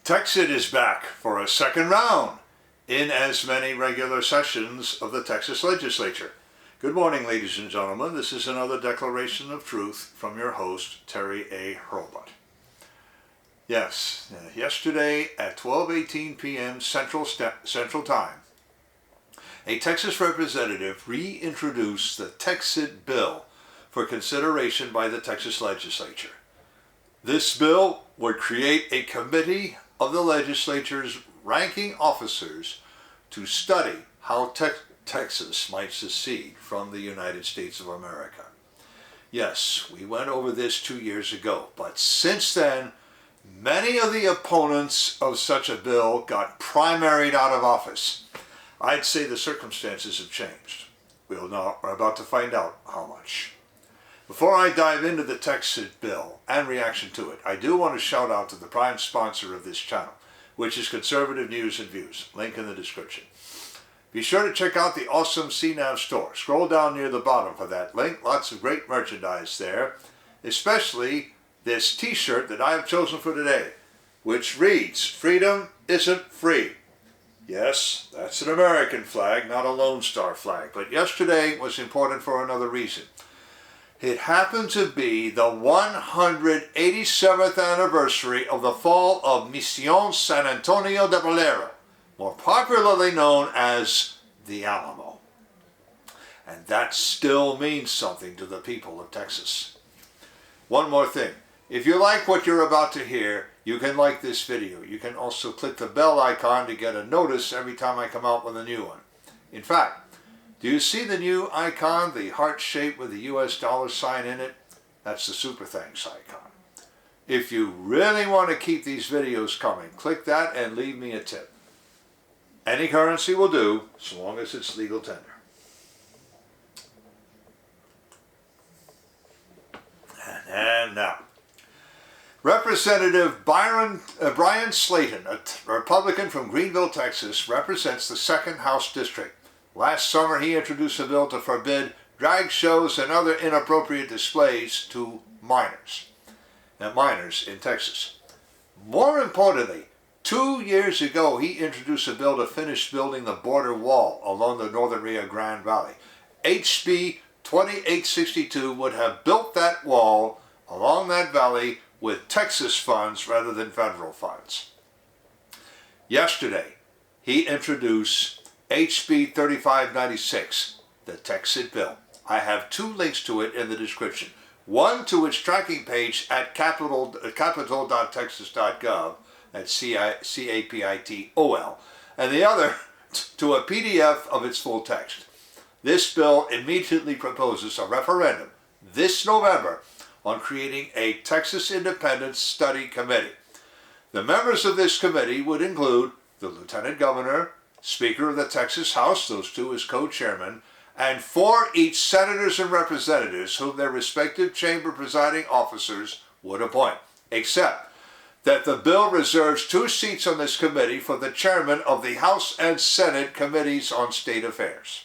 Texit is back for a second round in as many regular sessions of the Texas legislature. Good morning, ladies and gentlemen. This is another declaration of truth from your host, Terry A. Hurlbut. Yes, yesterday at 12:18 p.m. Central Time, a Texas representative reintroduced the Texit Bill for consideration by the Texas legislature. This bill would create a committee of the legislature's ranking officers to study how Texas might secede from the United States of America. Yes, we went over this 2 years ago, but since then, many of the opponents of such a bill got primaried out of office. I'd say the circumstances have changed. We're about to find out how much. Before I dive into the Texit Bill and reaction to it, I do want to shout out to the prime sponsor of this channel, which is Conservative News and Views. Link in the description. Be sure to check out the awesome CNAV Store. Scroll down near the bottom for that link. Lots of great merchandise there, especially this t-shirt that I have chosen for today, which reads, "Freedom isn't free." Yes, that's an American flag, not a Lone Star flag. But yesterday was important for another reason. It happened to be the 187th anniversary of the fall of Mission San Antonio de Valera, more popularly known as the Alamo. And that still means something to the people of Texas. One more thing. If you like what you're about to hear, you can like this video. You can also click the bell icon to get a notice every time I come out with a new one. In fact, do you see the new icon, the heart shape with the US dollar sign in it? That's the super thanks icon. If you really want to keep these videos coming, click that and leave me a tip. Any currency will do, so long as it's legal tender. And now, Representative Bryan Slaton, a Republican from Greenville, Texas, represents the 2nd House District. Last summer, he introduced a bill to forbid drag shows and other inappropriate displays to minors in Texas. More importantly, 2 years ago, he introduced a bill to finish building the border wall along the northern Rio Grande Valley. HB 2862 would have built that wall along that valley with Texas funds rather than federal funds. Yesterday, he introduced HB 3596, the Texit Bill. I have 2 links to it in the description. One to its tracking page at capital.texas.gov, that's CAPITOL, and the other to a PDF of its full text. This bill immediately proposes a referendum this November on creating a Texas Independence Study Committee. The members of this committee would include the Lieutenant Governor, Speaker of the Texas House, those 2 as co-chairmen, and 4 each senators and representatives whom their respective chamber presiding officers would appoint, except that the bill reserves 2 seats on this committee for the chairman of the House and Senate Committees on State Affairs.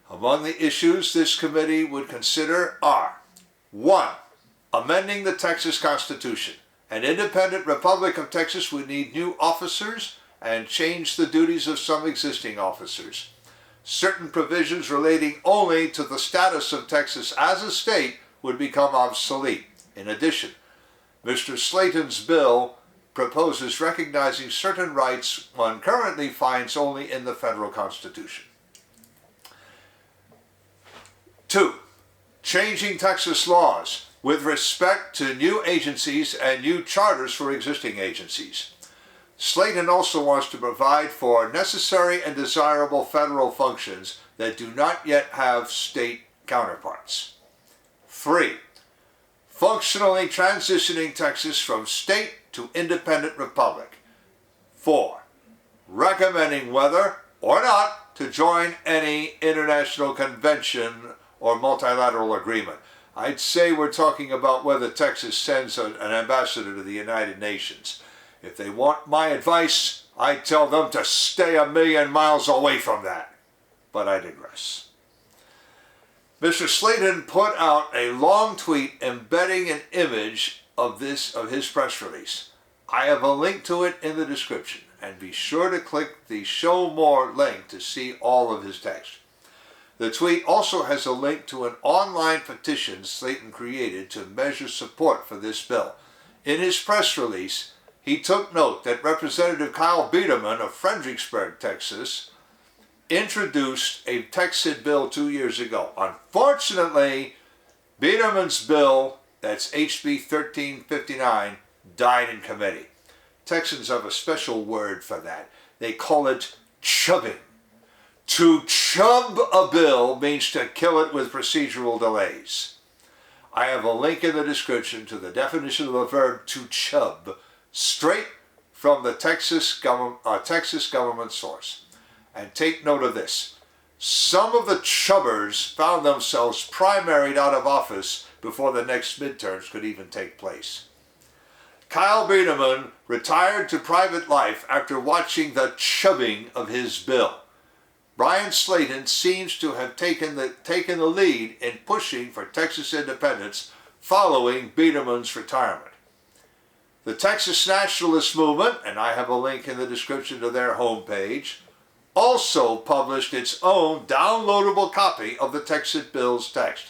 Among the issues this committee would consider are: 1. Amending the Texas Constitution. An independent Republic of Texas would need new officers and change the duties of some existing officers. Certain provisions relating only to the status of Texas as a state would become obsolete. In addition, Mr. Slaton's bill proposes recognizing certain rights one currently finds only in the federal Constitution. 2. Changing Texas laws with respect to new agencies and new charters for existing agencies. Slaton also wants to provide for necessary and desirable federal functions that do not yet have state counterparts. 3. Functionally transitioning Texas from state to independent republic. 4. Recommending whether or not to join any international convention or multilateral agreement. I'd say we're talking about whether Texas sends an ambassador to the United Nations. If they want my advice, I tell them to stay 1,000,000 miles away from that. But I digress. Mr. Slaton put out a long tweet embedding an image of his press release. I have a link to it in the description, and be sure to click the Show More link to see all of his text. The tweet also has a link to an online petition Slaton created to measure support for this bill. In his press release, he took note that Representative Kyle Biederman of Fredericksburg, Texas, introduced a Texit Bill 2 years ago. Unfortunately, Biederman's bill, that's HB 1359, died in committee. Texans have a special word for that. They call it chubbing. To chub a bill means to kill it with procedural delays. I have a link in the description to the definition of the verb to chub, straight from the Texas government source. And take note of this. Some of the chubbers found themselves primaried out of office before the next midterms could even take place. Kyle Biederman retired to private life after watching the chubbing of his bill. Bryan Slaton seems to have taken the lead in pushing for Texas independence following Biederman's retirement. The Texas Nationalist movement, and I have a link in the description to their homepage, also published its own downloadable copy of the Texit Bill's text.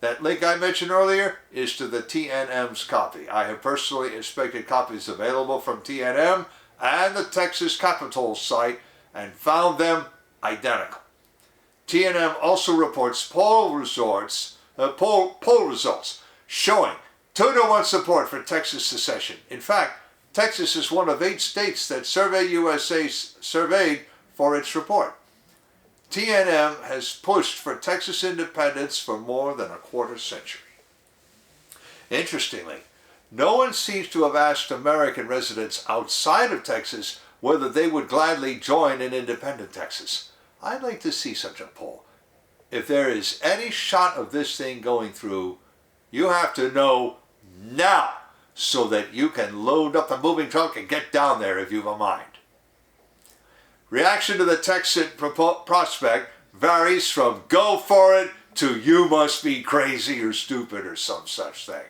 That link I mentioned earlier is to the TNM's copy. I have personally inspected copies available from TNM and the Texas Capitol site and found them identical. TNM also reports poll results showing 2-to-1 support for Texas secession. In fact, Texas is one of 8 states that Survey USA surveyed for its report. TNM has pushed for Texas independence for more than a quarter century. Interestingly, no one seems to have asked American residents outside of Texas whether they would gladly join an independent Texas. I'd like to see such a poll. If there is any shot of this thing going through, you have to know now so that you can load up the moving truck and get down there if you've a mind. Reaction to the Texit prospect varies from go for it to you must be crazy or stupid or some such thing.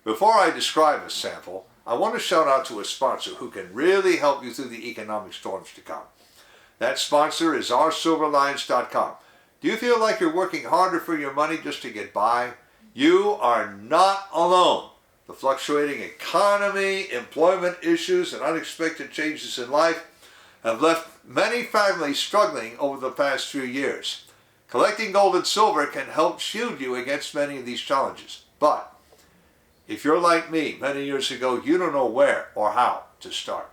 Before I describe a sample, I want to shout out to a sponsor who can really help you through the economic storms to come. That sponsor is oursilverlines.com. Do you feel like you're working harder for your money just to get by? You are not alone. The fluctuating economy, employment issues, and unexpected changes in life have left many families struggling over the past few years. Collecting gold and silver can help shield you against many of these challenges. But if you're like me many years ago, you don't know where or how to start.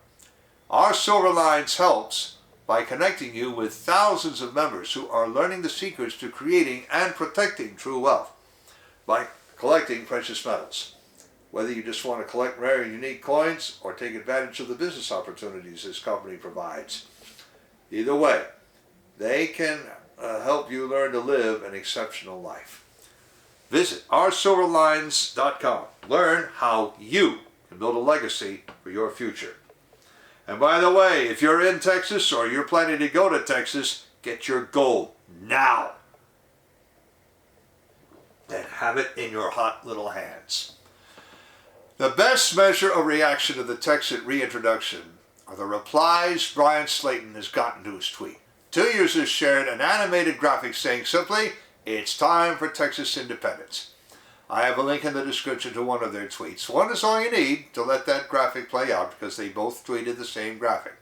Our Silver Lines helps by connecting you with thousands of members who are learning the secrets to creating and protecting true wealth by collecting precious metals. Whether you just want to collect rare and unique coins or take advantage of the business opportunities this company provides. Either way, they can help you learn to live an exceptional life. Visit oursilverlines.com. Learn how you can build a legacy for your future. And by the way, if you're in Texas or you're planning to go to Texas, get your gold now. And have it in your hot little hands. The best measure of reaction to the Texit reintroduction are the replies Bryan Slaton has gotten to his tweet. 2 users shared an animated graphic saying simply, "It's time for Texas independence." I have a link in the description to one of their tweets. One is all you need to let that graphic play out because they both tweeted the same graphic.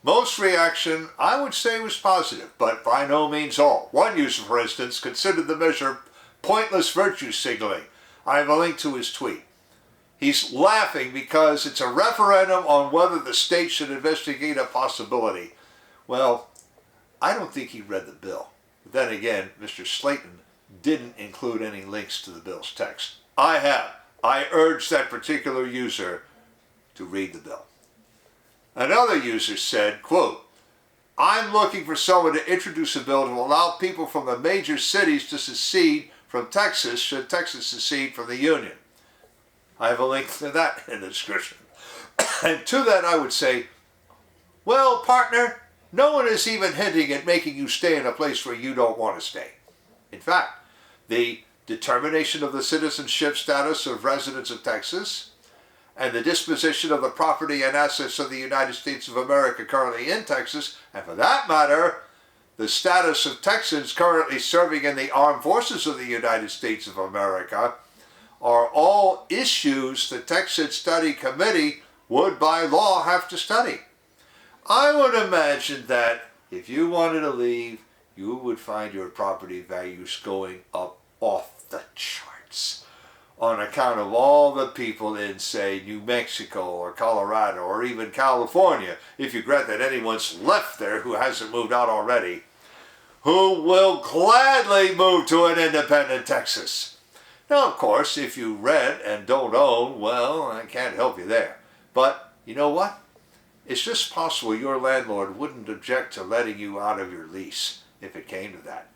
Most reaction, I would say, was positive, but by no means all. One user, for instance, considered the measure pointless virtue signaling. I have a link to his tweet. He's laughing because it's a referendum on whether the state should investigate a possibility. Well, I don't think he read the bill. But then again, Mr. Slaton didn't include any links to the bill's text. I have. I urge that particular user to read the bill. Another user said, quote, "I'm looking for someone to introduce a bill to allow people from the major cities to secede from Texas should Texas secede from the Union." I have a link to that in the description. And to that I would say, well, partner, no one is even hinting at making you stay in a place where you don't want to stay. In fact, the determination of the citizenship status of residents of Texas and the disposition of the property and assets of the United States of America currently in Texas, and for that matter, the status of Texans currently serving in the armed forces of the United States of America, are all issues the Texit Study Committee would by law have to study. I would imagine that if you wanted to leave, you would find your property values going up off the charts on account of all the people in, say, New Mexico or Colorado or even California, if you grant that anyone's left there who hasn't moved out already, who will gladly move to an independent Texas. Now, of course, if you rent and don't own, well, I can't help you there. But you know what? It's just possible your landlord wouldn't object to letting you out of your lease if it came to that.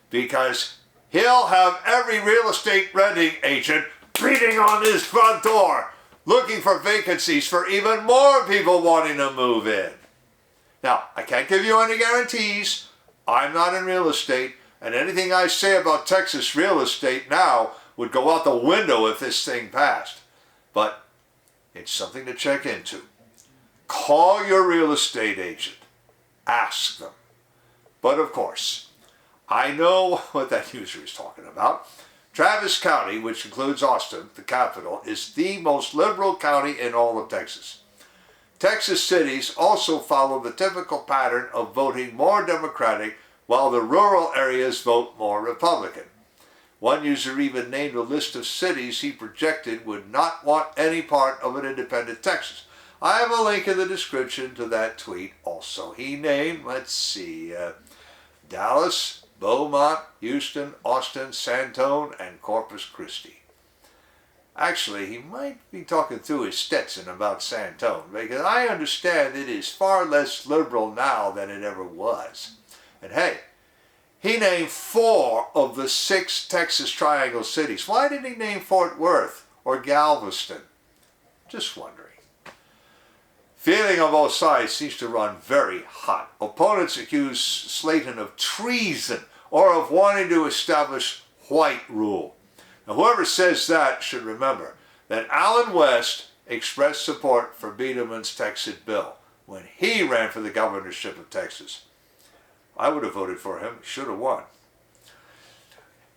Because he'll have every real estate renting agent beating on his front door, looking for vacancies for even more people wanting to move in. Now, I can't give you any guarantees. I'm not in real estate, and anything I say about Texas real estate now would go out the window if this thing passed. But it's something to check into. Call your real estate agent. Ask them. But of course, I know what that user is talking about. Travis County, which includes Austin, the capital, is the most liberal county in all of Texas. Texas cities also follow the typical pattern of voting more Democratic, while the rural areas vote more Republican. One user even named a list of cities he projected would not want any part of an independent Texas. I have a link in the description to that tweet also. He named, Dallas, Beaumont, Houston, Austin, Santone, and Corpus Christi. Actually, he might be talking through his Stetson about Santone, because I understand it is far less liberal now than it ever was. And hey, he named 4 of the 6 Texas Triangle cities. Why didn't he name Fort Worth or Galveston? Just wondering. Feeling on both sides seems to run very hot. Opponents accuse Slaton of treason or of wanting to establish white rule. Now, whoever says that should remember that Allen West expressed support for Biedermann's Texit Bill when he ran for the governorship of Texas. I would have voted for him. He should have won.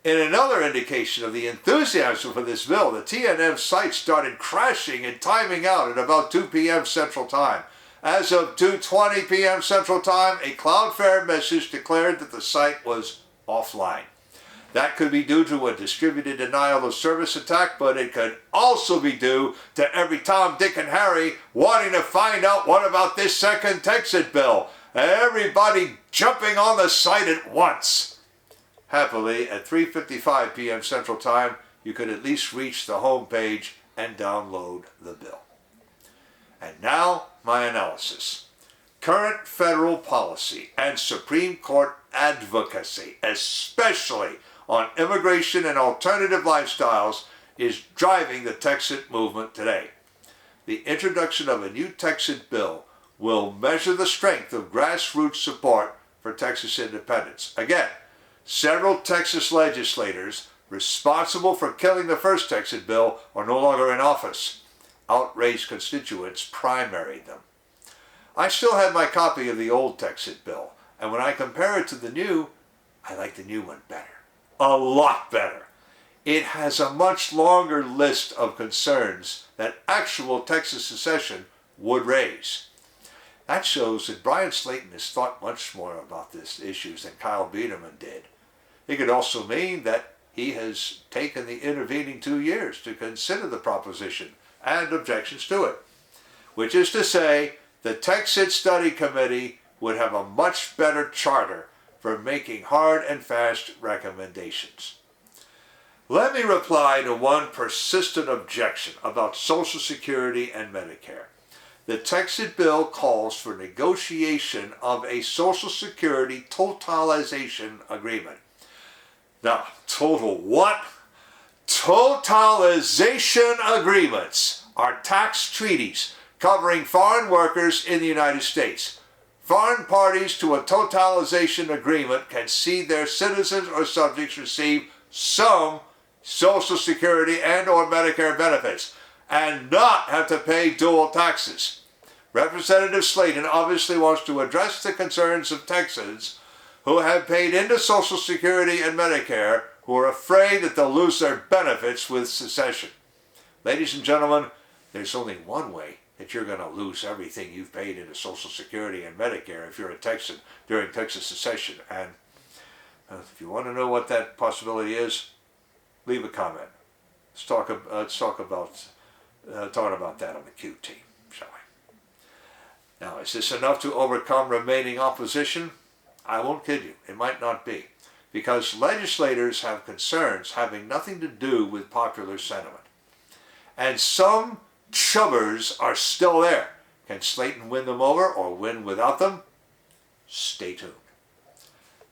In another indication of the enthusiasm for this bill, the TNM site started crashing and timing out at about 2 p.m. Central Time. As of 2:20 p.m. Central Time, a Cloudflare message declared that the site was offline. That could be due to a distributed denial of service attack, but it could also be due to every Tom, Dick, and Harry wanting to find out what about this second Texit Bill. Everybody jumping on the site at once. Happily, at 3:55 p.m. Central Time, you could at least reach the home page and download the bill. And now, my analysis. Current federal policy and Supreme Court advocacy, especially on immigration and alternative lifestyles, is driving the Texit movement today. The introduction of a new Texit Bill will measure the strength of grassroots support for Texas independence. Again, several Texas legislators responsible for killing the first Texit Bill are no longer in office. Outraged constituents primaried them. I still have my copy of the old Texit Bill, and when I compare it to the new, I like the new one better. A lot better. It has a much longer list of concerns that actual Texas secession would raise. That shows that Bryan Slaton has thought much more about these issues than Kyle Biedermann did. It could also mean that he has taken the intervening 2 years to consider the proposition and objections to it, which is to say, the Texit Study Committee would have a much better charter for making hard and fast recommendations. Let me reply to one persistent objection about Social Security and Medicare. The Texit Bill calls for negotiation of a Social Security totalization agreement. Now, total what? Totalization agreements are tax treaties covering foreign workers in the United States. Foreign parties to a totalization agreement can see their citizens or subjects receive some Social Security and or Medicare benefits. and not have to pay dual taxes. Representative Slaton obviously wants to address the concerns of Texans who have paid into Social Security and Medicare who are afraid that they'll lose their benefits with secession. Ladies and gentlemen, there's only one way that you're going to lose everything you've paid into Social Security and Medicare if you're a Texan during Texas secession. And if you want to know what that possibility is, leave a comment. Let's talk about that on the Q team, shall we? Now, is this enough to overcome remaining opposition? I won't kid you, it might not be, because legislators have concerns having nothing to do with popular sentiment. And some chubbers are still there. Can Slaton win them over or win without them? Stay tuned.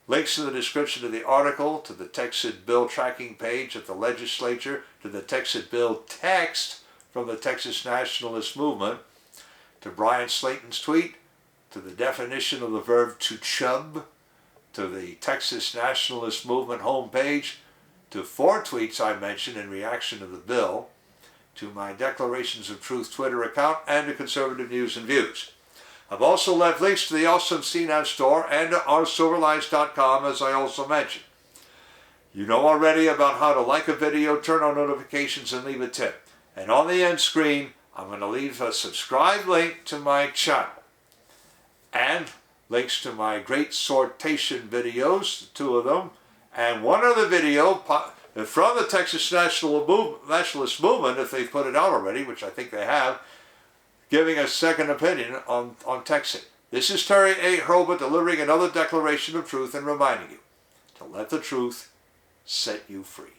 Links in the description of the article, to the Texit Bill tracking page at the legislature, to the Texit Bill text from the Texas Nationalist movement, to Bryan Slaton's tweet, to the definition of the verb to chub, to the Texas Nationalist movement homepage, to 4 tweets I mentioned in reaction to the bill, to my Declarations of Truth Twitter account, and to Conservative News and Views. I've also left links to the awesome CNAV Store and to oursilverlights.com, as I also mentioned. You know already about how to like a video, turn on notifications, and leave a tip. And on the end screen, I'm going to leave a subscribe link to my channel. And links to my great sortation videos, 2 of them, and 1 other video from the Texas Nationalist movement, if they've put it out already, which I think they have, giving a second opinion on Texit. This is Terry A. Hurlbut delivering another declaration of truth and reminding you to let the truth set you free.